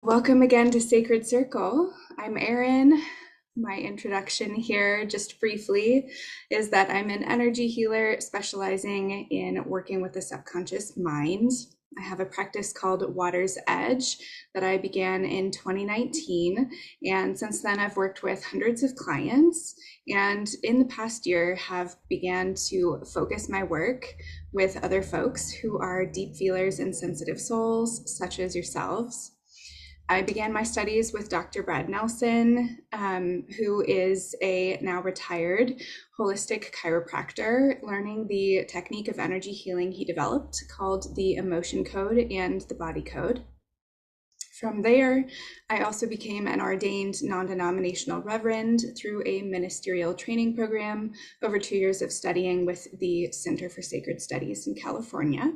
Welcome again to Sacred Circle. I'm Erin. My introduction here, just briefly, is that I'm an energy healer specializing in working with the subconscious mind. I have a practice called Water's Edge that I began in 2019. And since then, I've worked with hundreds of clients. And in the past year, have began to focus my work with other folks who are deep feelers and sensitive souls, such as yourselves. I began my studies with Dr. Brad Nelson, who is a now retired holistic chiropractor, learning the technique of energy healing he developed called the Emotion Code and the Body Code. From there, I also became an ordained non-denominational reverend through a ministerial training program, over 2 years of studying with the Center for Sacred Studies in California.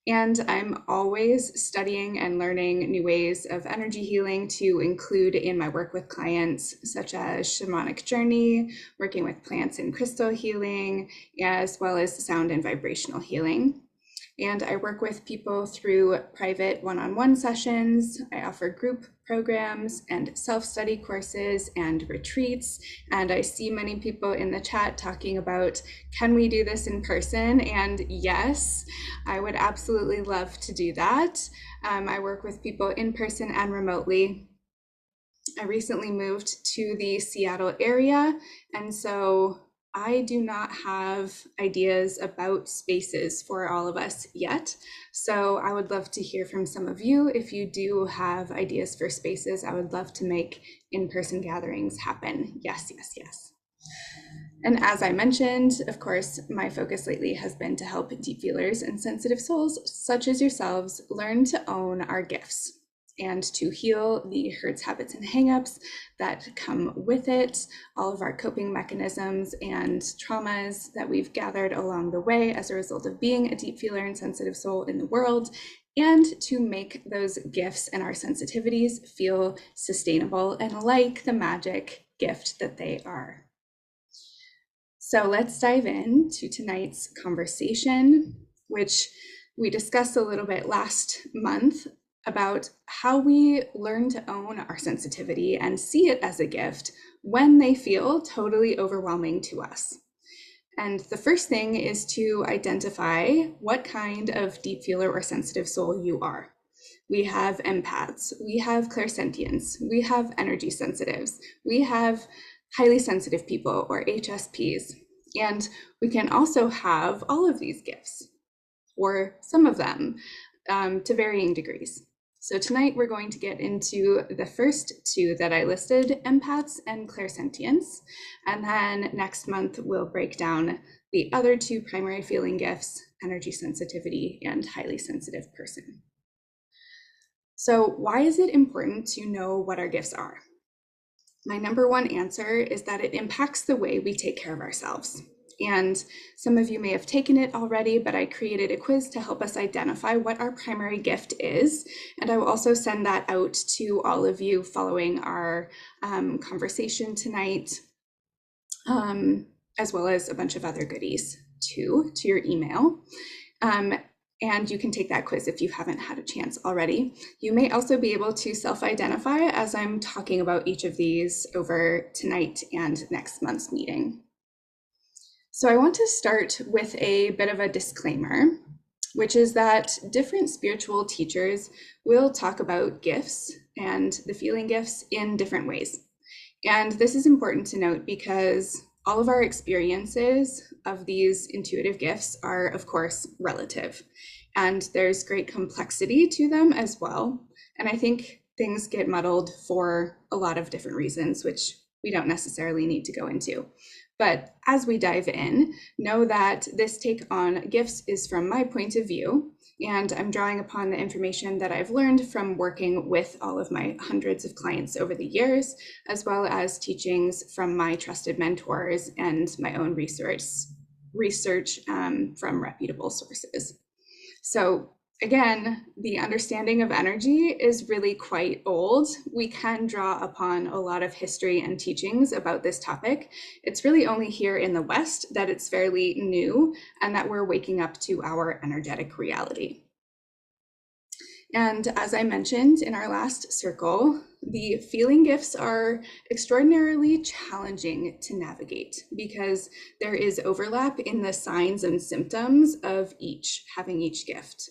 And I'm always studying and learning new ways of energy healing to include in my work with clients, such as shamanic journey, working with plants and crystal healing, as well as sound and vibrational healing. And I work with people through private one-on-one sessions. I offer group programs and self-study courses and retreats. And I see many people in the chat talking about, can we do this in person? And yes, I would absolutely love to do that. I work with people in person and remotely. I recently moved to the Seattle area, and so I do not have ideas about spaces for all of us yet. So I would love to hear from some of you. If you do have ideas for spaces, I would love to make in-person gatherings happen. Yes, yes, yes. And as I mentioned, of course, my focus lately has been to help deep feelers and sensitive souls, such as yourselves, learn to own our gifts and to heal the hurts, habits, and hangups that come with it, all of our coping mechanisms and traumas that we've gathered along the way as a result of being a deep feeler and sensitive soul in the world, and to make those gifts and our sensitivities feel sustainable and like the magic gift that they are. So let's dive into tonight's conversation, which we discussed a little bit last month, about how we learn to own our sensitivity and see it as a gift when they feel totally overwhelming to us. And the first thing is to identify what kind of deep feeler or sensitive soul you are. We have empaths, we have clairsentients, we have energy sensitives, we have highly sensitive people or HSPs. And we can also have all of these gifts, or some of them, to varying degrees. So tonight we're going to get into the first two that I listed, empaths and clairsentients. And then next month we'll break down the other two primary feeling gifts, energy sensitivity and highly sensitive person. So why is it important to know what our gifts are? My number one answer is that it impacts the way we take care of ourselves. And some of you may have taken it already, but I created a quiz to help us identify what our primary gift is. And I will also send that out to all of you following our conversation tonight, as well as a bunch of other goodies too, to your email. And you can take that quiz if you haven't had a chance already. You may also be able to self-identify as I'm talking about each of these over tonight and next month's meeting. So I want to start with a bit of a disclaimer, which is that different spiritual teachers will talk about gifts and the feeling gifts in different ways. And this is important to note because all of our experiences of these intuitive gifts are, of course, relative. And there's great complexity to them as well. And I think things get muddled for a lot of different reasons, which we don't necessarily need to go into. But as we dive in, know that this take on gifts is from my point of view, and I'm drawing upon the information that I've learned from working with all of my hundreds of clients over the years, as well as teachings from my trusted mentors and my own research from reputable sources. So again, the understanding of energy is really quite old. We can draw upon a lot of history and teachings about this topic. It's really only here in the West that it's fairly new and that we're waking up to our energetic reality. And as I mentioned in our last circle, the feeling gifts are extraordinarily challenging to navigate because there is overlap in the signs and symptoms of having each gift.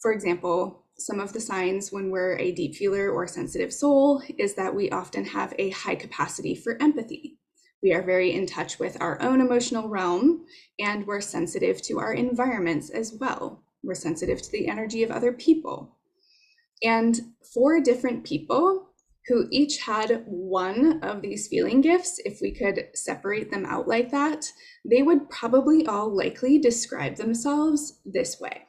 For example, some of the signs when we're a deep feeler or sensitive soul is that we often have a high capacity for empathy. We are very in touch with our own emotional realm, and we're sensitive to our environments as well. We're sensitive to the energy of other people. And for different people who each had one of these feeling gifts, if we could separate them out like that, they would probably all likely describe themselves this way.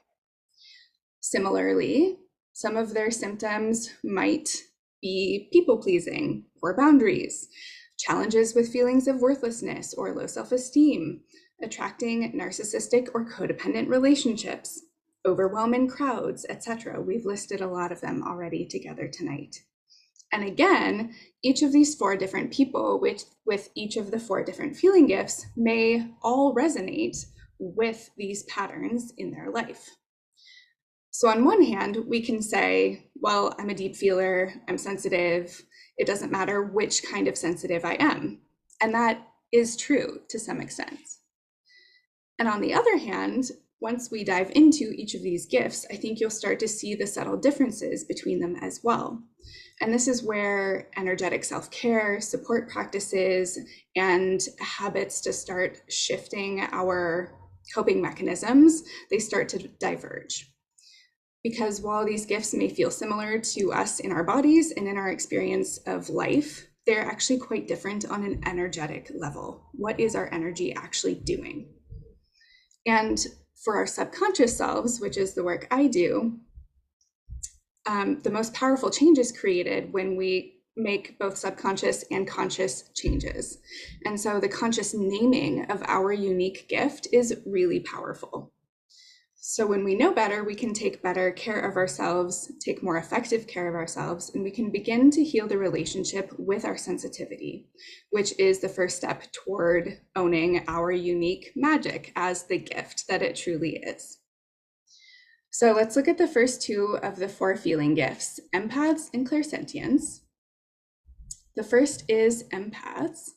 Similarly, some of their symptoms might be people pleasing or boundaries, challenges with feelings of worthlessness or low self-esteem, attracting narcissistic or codependent relationships, overwhelm in crowds, etc. We've listed a lot of them already together tonight. And again, each of these 4 different people with each of the 4 different feeling gifts may all resonate with these patterns in their life. So on one hand, we can say, well, I'm a deep feeler, I'm sensitive, it doesn't matter which kind of sensitive I am. And that is true to some extent. And on the other hand, once we dive into each of these gifts, I think you'll start to see the subtle differences between them as well. And this is where energetic self-care, support practices, and habits to start shifting our coping mechanisms, they start to diverge. Because while these gifts may feel similar to us in our bodies and in our experience of life, they're actually quite different on an energetic level. What is our energy actually doing? And for our subconscious selves, which is the work I do, the most powerful change is created when we make both subconscious and conscious changes. And so the conscious naming of our unique gift is really powerful. So when we know better, we can take better care of ourselves, take more effective care of ourselves, and we can begin to heal the relationship with our sensitivity, which is the first step toward owning our unique magic as the gift that it truly is. So let's look at the first 2 of the 4 feeling gifts, empaths and clairsentience. The first is empaths.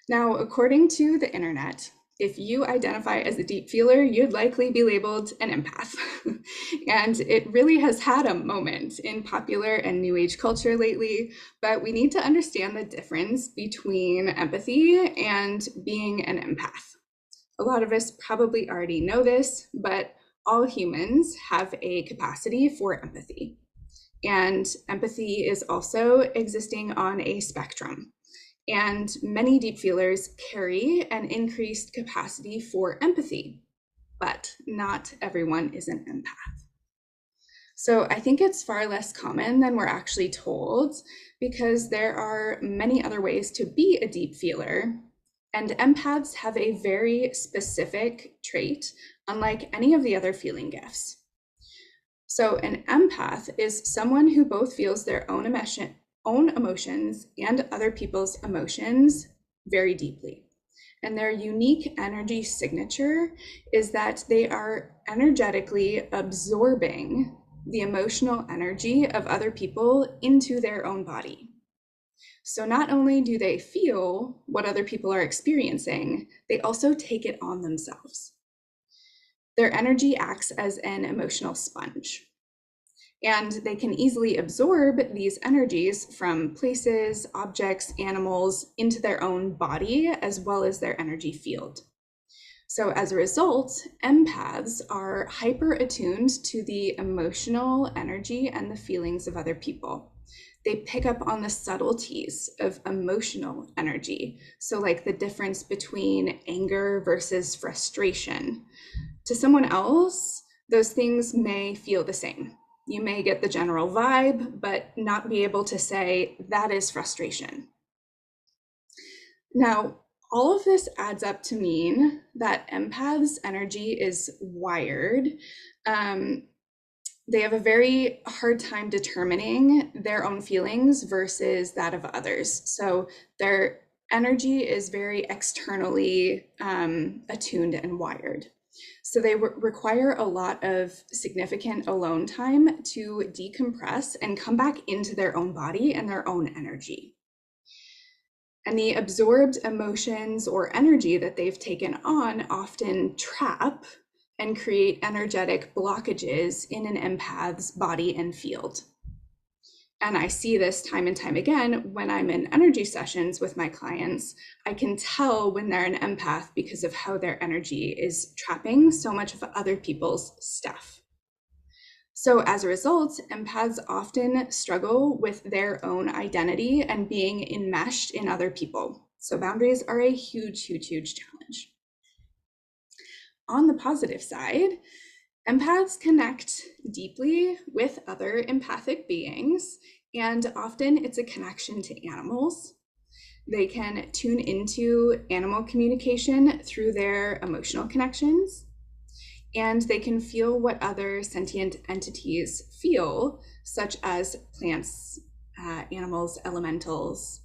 Now, according to the internet, if you identify as a deep feeler, you'd likely be labeled an empath. And it really has had a moment in popular and new age culture lately, but we need to understand the difference between empathy and being an empath. A lot of us probably already know this, but all humans have a capacity for empathy. And empathy is also existing on a spectrum. And many deep feelers carry an increased capacity for empathy, but not everyone is an empath. So I think it's far less common than we're actually told, because there are many other ways to be a deep feeler, and empaths have a very specific trait, unlike any of the other feeling gifts. So an empath is someone who both feels their own emotions and other people's emotions very deeply. And their unique energy signature is that they are energetically absorbing the emotional energy of other people into their own body. So not only do they feel what other people are experiencing, they also take it on themselves. Their energy acts as an emotional sponge. And they can easily absorb these energies from places, objects, animals into their own body, as well as their energy field. So as a result, empaths are hyper attuned to the emotional energy and the feelings of other people. They pick up on the subtleties of emotional energy. So like the difference between anger versus frustration. To someone else, those things may feel the same. You may get the general vibe, but not be able to say that is frustration. Now, all of this adds up to mean that empaths' energy is wired. They have a very hard time determining their own feelings versus that of others. So their energy is very externally attuned and wired. So they require a lot of significant alone time to decompress and come back into their own body and their own energy. And the absorbed emotions or energy that they've taken on often trap and create energetic blockages in an empath's body and field. And I see this time and time again when I'm in energy sessions with my clients. I can tell when they're an empath because of how their energy is trapping so much of other people's stuff. So as a result, empaths often struggle with their own identity and being enmeshed in other people. So boundaries are a huge, huge, huge challenge. On the positive side, empaths connect deeply with other empathic beings, and often it's a connection to animals. They can tune into animal communication through their emotional connections, and they can feel what other sentient entities feel, such as plants, animals, elementals.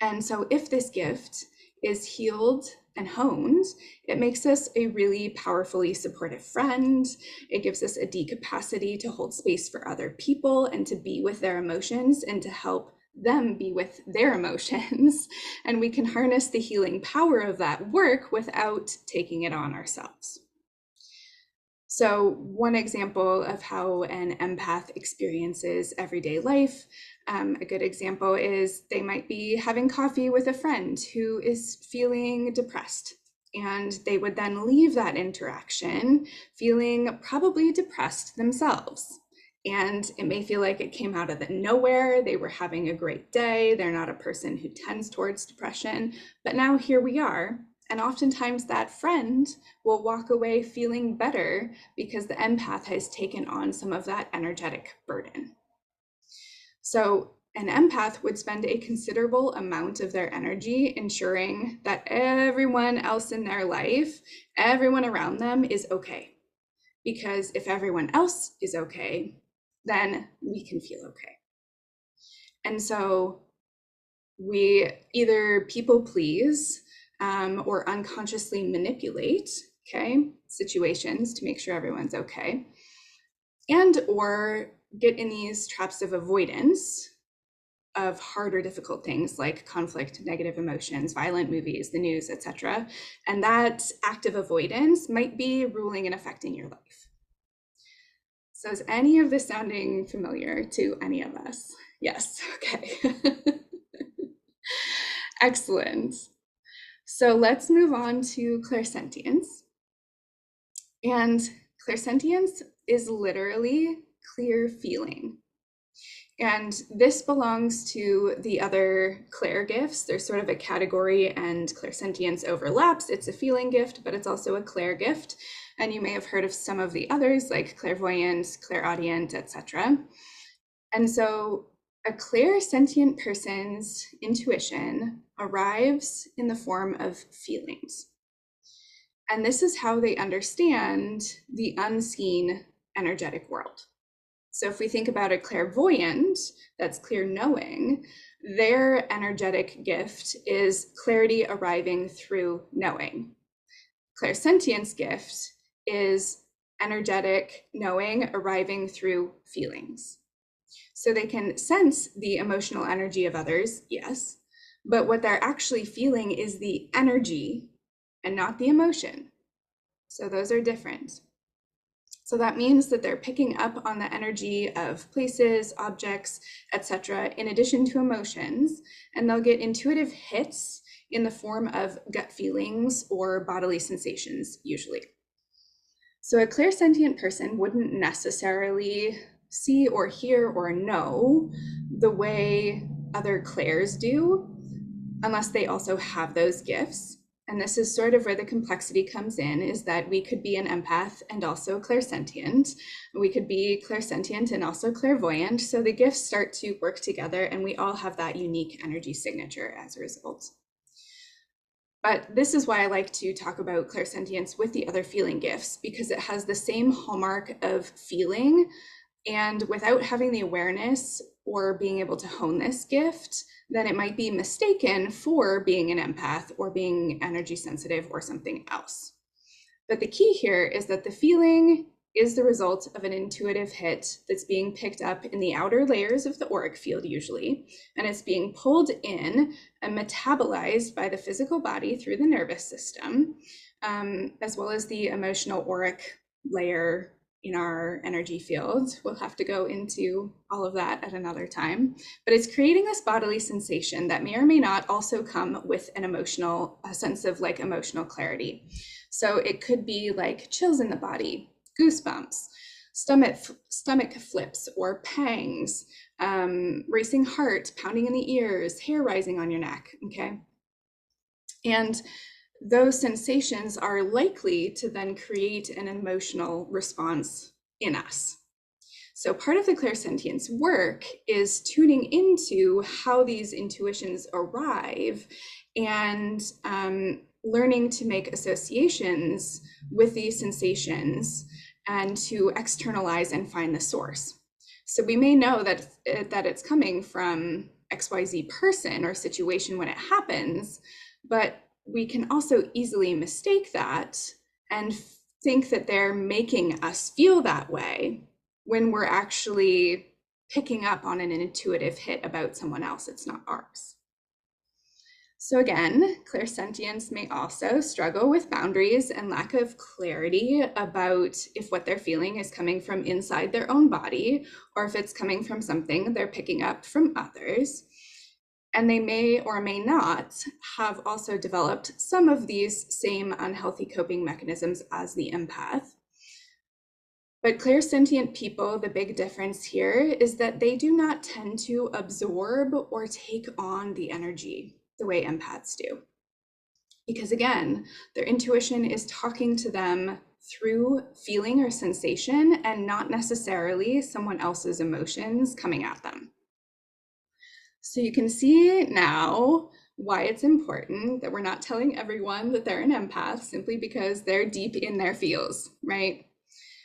And so if this gift is healed and honed, it makes us a really powerfully supportive friend. It gives us a deep capacity to hold space for other people and to be with their emotions and to help them be with their emotions. And we can harness the healing power of that work without taking it on ourselves. So one example of how an empath experiences everyday life, a good example is they might be having coffee with a friend who is feeling depressed, and they would then leave that interaction feeling probably depressed themselves. And it may feel like it came out of the nowhere. They were having a great day. They're not a person who tends towards depression, but now here we are. And oftentimes that friend will walk away feeling better because the empath has taken on some of that energetic burden. So an empath would spend a considerable amount of their energy ensuring that everyone else in their life, everyone around them is okay. Because if everyone else is okay, then we can feel okay. And so we either people please or unconsciously manipulate, situations to make sure everyone's okay, and or get in these traps of avoidance of hard or difficult things like conflict, negative emotions, violent movies, the news, etc. And that act of avoidance might be ruling and affecting your life. So is any of this sounding familiar to any of us? Yes, okay. Excellent. So let's move on to clairsentience. And clairsentience is literally clear feeling. And this belongs to the other clair gifts. There's sort of a category, and clairsentience overlaps. It's a feeling gift, but it's also a clair gift. And you may have heard of some of the others like clairvoyance, clairaudient, etc. And so a clairsentient person's intuition arrives in the form of feelings. And this is how they understand the unseen energetic world. So if we think about a clairvoyant, that's clear knowing, their energetic gift is clarity arriving through knowing. Clairsentience gift is energetic knowing arriving through feelings. So they can sense the emotional energy of others, yes, but what they're actually feeling is the energy and not the emotion. So those are different. So that means that they're picking up on the energy of places, objects, etc., in addition to emotions, and they'll get intuitive hits in the form of gut feelings or bodily sensations, usually. So a clairsentient person wouldn't necessarily see or hear or know the way other clairs do, unless they also have those gifts. And this is sort of where the complexity comes in, is that we could be an empath and also clairsentient. We could be clairsentient and also clairvoyant. So the gifts start to work together, and we all have that unique energy signature as a result. But this is why I like to talk about clairsentience with the other feeling gifts, because it has the same hallmark of feeling. And without having the awareness or being able to hone this gift, then it might be mistaken for being an empath or being energy sensitive or something else. But the key here is that the feeling is the result of an intuitive hit that's being picked up in the outer layers of the auric field usually, and it's being pulled in and metabolized by the physical body through the nervous system, as well as the emotional auric layer in our energy field. We'll have to go into all of that at another time, but it's creating this bodily sensation that may or may not also come with a sense of like emotional clarity. So it could be like chills in the body, goosebumps, stomach flips or pangs, racing heart, pounding in the ears, hair rising on your neck, okay? And those sensations are likely to then create an emotional response in us. So part of the clairsentience work is tuning into how these intuitions arrive and learning to make associations with these sensations and to externalize and find the source. So we may know that it's coming from XYZ person or situation when it happens, but we can also easily mistake that and think that they're making us feel that way when we're actually picking up on an intuitive hit about someone else. It's not ours. So again, clairsentients may also struggle with boundaries and lack of clarity about if what they're feeling is coming from inside their own body or if it's coming from something they're picking up from others. And they may or may not have also developed some of these same unhealthy coping mechanisms as the empath. But clairsentient people, the big difference here is that they do not tend to absorb or take on the energy the way empaths do. Because again, their intuition is talking to them through feeling or sensation and not necessarily someone else's emotions coming at them. So you can see now why it's important that we're not telling everyone that they're an empath simply because they're deep in their feels, right?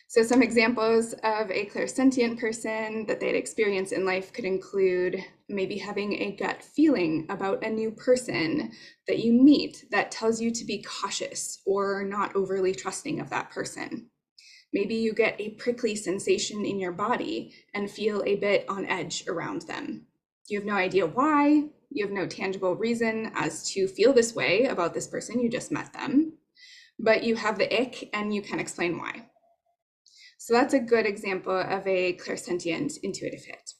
So some examples of a clairsentient person that they'd experience in life could include maybe having a gut feeling about a new person that you meet that tells you to be cautious or not overly trusting of that person. Maybe you get a prickly sensation in your body and feel a bit on edge around them. You have no idea why, you have no tangible reason as to feel this way about this person, you just met them, but you have the ick and you can explain why. So that's a good example of a clairsentient intuitive hit.